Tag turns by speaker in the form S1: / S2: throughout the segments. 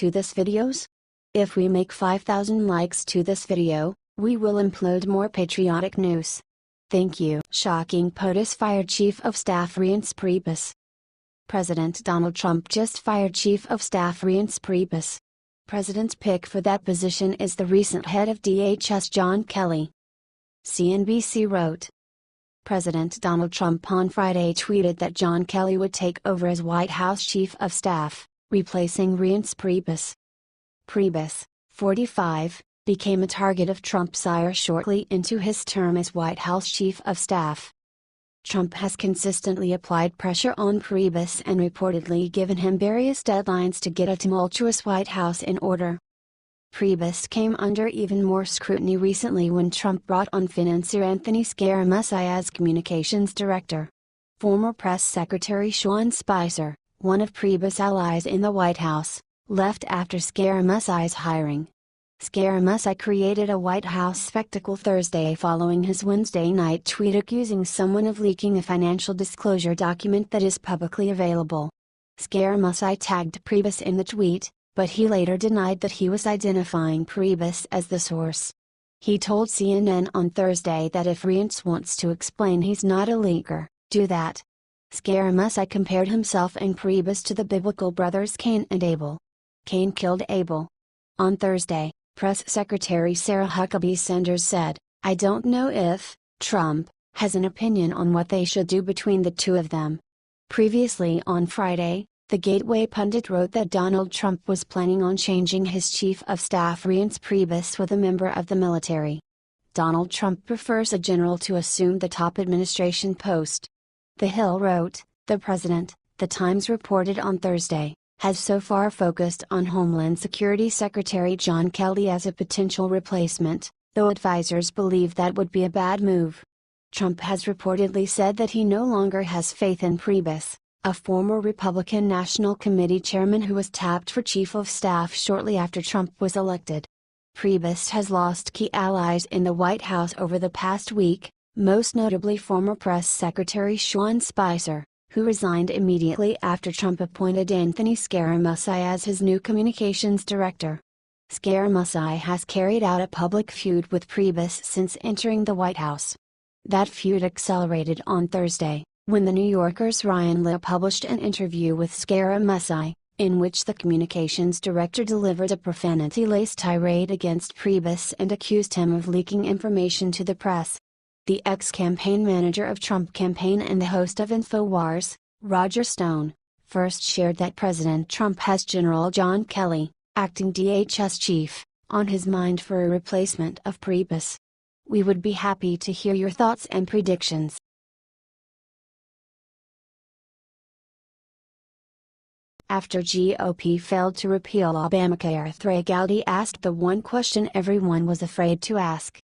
S1: to this videos? If we make 5,000 likes to this video, we will upload more patriotic news. Thank you. Shocking POTUS fired Chief of Staff Reince Priebus. President Donald Trump just fired Chief of Staff Reince Priebus. President's pick for that position is the recent head of DHS John Kelly. CNBC wrote. President Donald Trump on Friday tweeted that John Kelly would take over as White House Chief of Staff, replacing Reince Priebus. Priebus, 45, became a target of Trump's ire shortly into his term as White House Chief of Staff. Trump has consistently applied pressure on Priebus and reportedly given him various deadlines to get a tumultuous White House in order. Priebus came under even more scrutiny recently when Trump brought on financier Anthony Scaramucci as communications director. Former press secretary Sean Spicer, one of Priebus' allies in the White House, left after Scaramucci's hiring. Scaramucci created a White House spectacle Thursday following his Wednesday night tweet accusing someone of leaking a financial disclosure document that is publicly available. Scaramucci tagged Priebus in the tweet, but he later denied that he was identifying Priebus as the source. He told CNN on Thursday that if Reince wants to explain he's not a leaker, do that. Scaramucci compared himself and Priebus to the biblical brothers Cain and Abel. Cain killed Abel. On Thursday, Press Secretary Sarah Huckabee Sanders said, "I don't know if Trump has an opinion on what they should do between the two of them." Previously on Friday, the Gateway pundit wrote that Donald Trump was planning on changing his Chief of Staff Reince Priebus with a member of the military. Donald Trump prefers a general to assume the top administration post. The Hill wrote, "The president," The Times reported on Thursday, "has so far focused on Homeland Security Secretary John Kelly as a potential replacement, though advisors believe that would be a bad move." Trump has reportedly said that he no longer has faith in Priebus, a former Republican National Committee chairman who was tapped for Chief of Staff shortly after Trump was elected. Priebus has lost key allies in the White House over the past week, most notably former Press Secretary Sean Spicer, who resigned immediately after Trump appointed Anthony Scaramucci as his new communications director. Scaramucci has carried out a public feud with Priebus since entering the White House. That feud accelerated on Thursday, when the New Yorker's Ryan Leah published an interview with Scaramucci, in which the communications director delivered a profanity-laced tirade against Priebus and accused him of leaking information to the press. The ex-campaign manager of Trump campaign and the host of InfoWars, Roger Stone, first shared that President Trump has General John Kelly, acting DHS chief, on his mind for a replacement of Priebus. We would be happy to hear your thoughts and predictions. After GOP failed to repeal Obamacare, Gowdy asked the one question everyone was afraid to ask.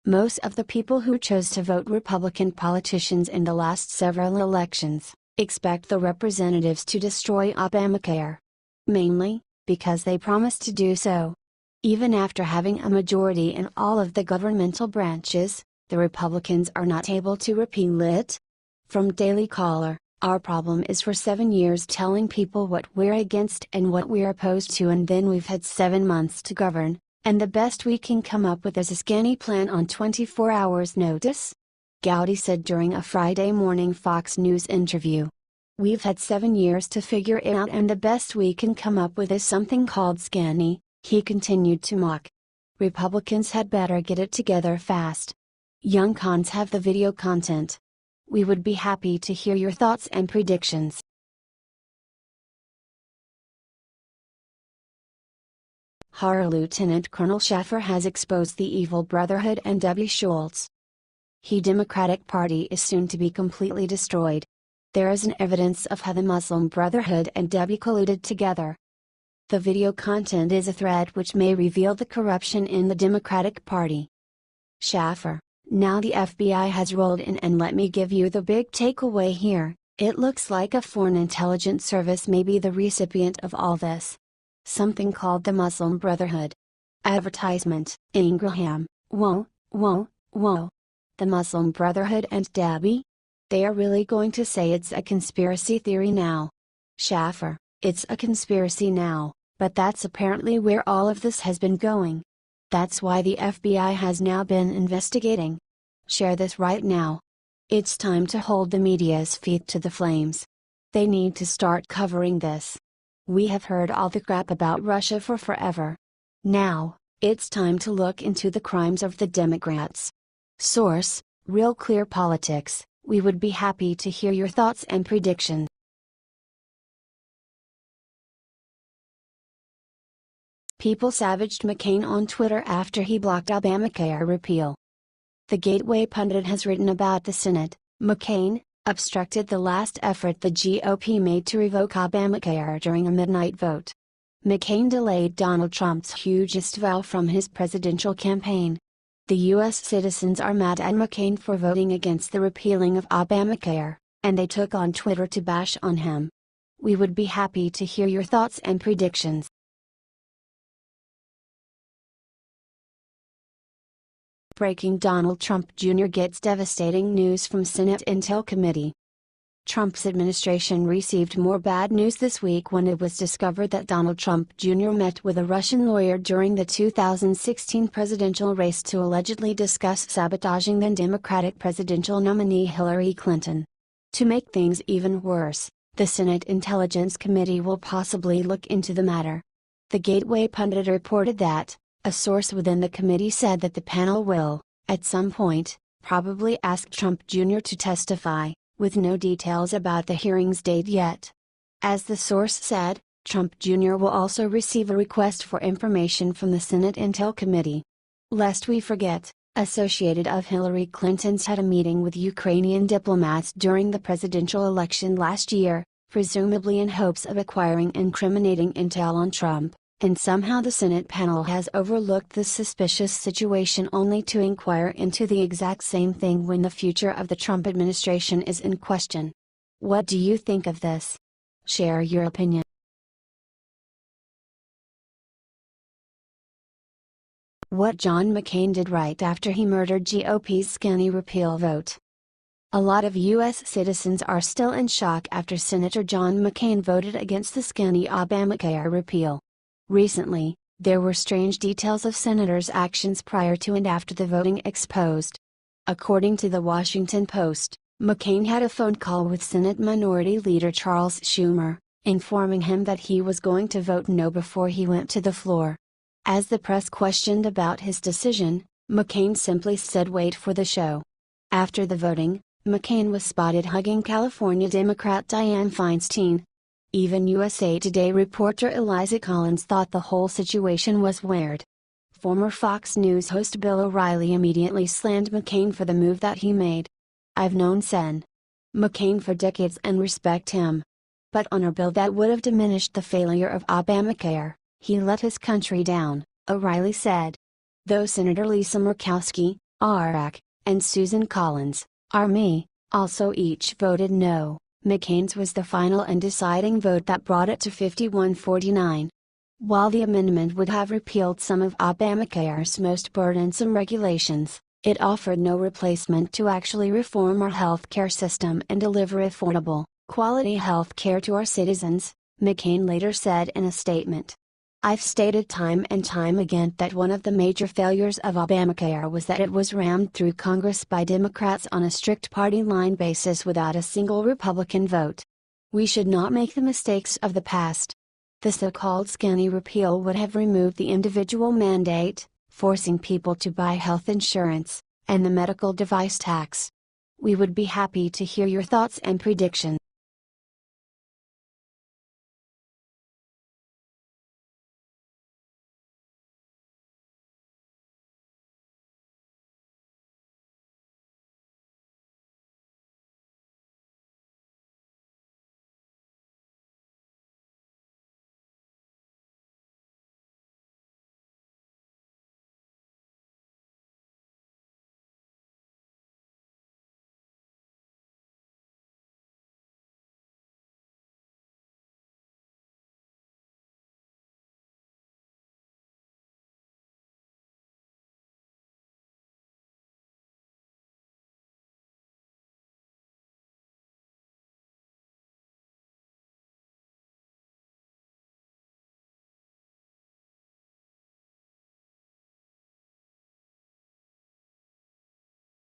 S1: Most of the people who chose to vote Republican politicians in the last several elections expect the representatives to destroy Obamacare. Mainly, because they promised to do so. Even after having a majority in all of the governmental branches, the Republicans are not able to repeal it. From Daily Caller, "Our problem is for 7 years telling people what we're against and what we're opposed to, and then we've had 7 months to govern. And the best we can come up with is a skinny plan on 24 hours notice," Gowdy said during a Friday morning Fox News interview. "We've had 7 years to figure it out, and the best we can come up with is something called skinny," he continued to mock. Republicans had better get it together fast. Young cons have the video content. We would be happy to hear your thoughts and predictions. Horror. Lieutenant Colonel Schaffer has exposed the evil Brotherhood and Debbie Schultz. The Democratic Party is soon to be completely destroyed. There is an evidence of how the Muslim Brotherhood and Debbie colluded together. The video content is a thread which may reveal the corruption in the Democratic Party. Schaffer, "Now the FBI has rolled in, and let me give you the big takeaway here. It looks like a foreign intelligence service may be the recipient of all this. Something called the Muslim Brotherhood." Advertisement, Ingraham, "Whoa, whoa, whoa. The Muslim Brotherhood and Debbie? They are really going to say it's a conspiracy theory now." Schaffer, "It's a conspiracy now. But that's apparently where all of this has been going. That's why the FBI has now been investigating. Share this right now. It's time to hold the media's feet to the flames. They need to start covering this. We have heard all the crap about Russia for forever. Now, it's time to look into the crimes of the Democrats. Source: Real Clear Politics. We would be happy to hear your thoughts and predictions. People savaged McCain on Twitter after he blocked Obamacare repeal. The Gateway pundit has written about the Senate. McCain obstructed the last effort the GOP made to revoke Obamacare during a midnight vote. McCain delayed Donald Trump's hugest vow from his presidential campaign. The U.S. citizens are mad at McCain for voting against the repealing of Obamacare, and they took on Twitter to bash on him. We would be happy to hear your thoughts and predictions. Breaking: Donald Trump Jr. gets devastating news from Senate Intel Committee. Trump's administration received more bad news this week when it was discovered that Donald Trump Jr. met with a Russian lawyer during the 2016 presidential race to allegedly discuss sabotaging then Democratic presidential nominee Hillary Clinton. To make things even worse, the Senate Intelligence Committee will possibly look into the matter. The Gateway pundit reported that a source within the committee said that the panel will, at some point, probably ask Trump Jr. to testify, with no details about the hearing's date yet. As the source said, Trump Jr. will also receive a request for information from the Senate Intel Committee. Lest we forget, Associated of Hillary Clinton's had a meeting with Ukrainian diplomats during the presidential election last year, presumably in hopes of acquiring incriminating intel on Trump. And somehow the Senate panel has overlooked this suspicious situation only to inquire into the exact same thing when the future of the Trump administration is in question. What do you think of this? Share your opinion. What John McCain did right after he murdered GOP's skinny repeal vote. A lot of U.S. citizens are still in shock after Senator John McCain voted against the skinny Obamacare repeal. Recently, there were strange details of Senator's actions prior to and after the voting exposed. According to the Washington Post, McCain had a phone call with Senate Minority Leader Charles Schumer, informing him that he was going to vote no before he went to the floor. As the press questioned about his decision, McCain simply said wait for the show. After the voting, McCain was spotted hugging California Democrat Dianne Feinstein. Even USA Today reporter Eliza Collins thought the whole situation was weird. Former Fox News host Bill O'Reilly immediately slammed McCain for the move that he made. I've known Sen. McCain for decades and respect him. But on a bill that would have diminished the failure of Obamacare, he let his country down, O'Reilly said. Though Senator Lisa Murkowski, RAC, and Susan Collins, RME, also each voted no, McCain's was the final and deciding vote that brought it to 51-49. While the amendment would have repealed some of Obamacare's most burdensome regulations, it offered no replacement to actually reform our health care system and deliver affordable, quality health care to our citizens, McCain later said in a statement. I've stated time and time again that one of the major failures of Obamacare was that it was rammed through Congress by Democrats on a strict party line basis without a single Republican vote. We should not make the mistakes of the past. The so-called skinny repeal would have removed the individual mandate, forcing people to buy health insurance, and the medical device tax. We would be happy to hear your thoughts and predictions.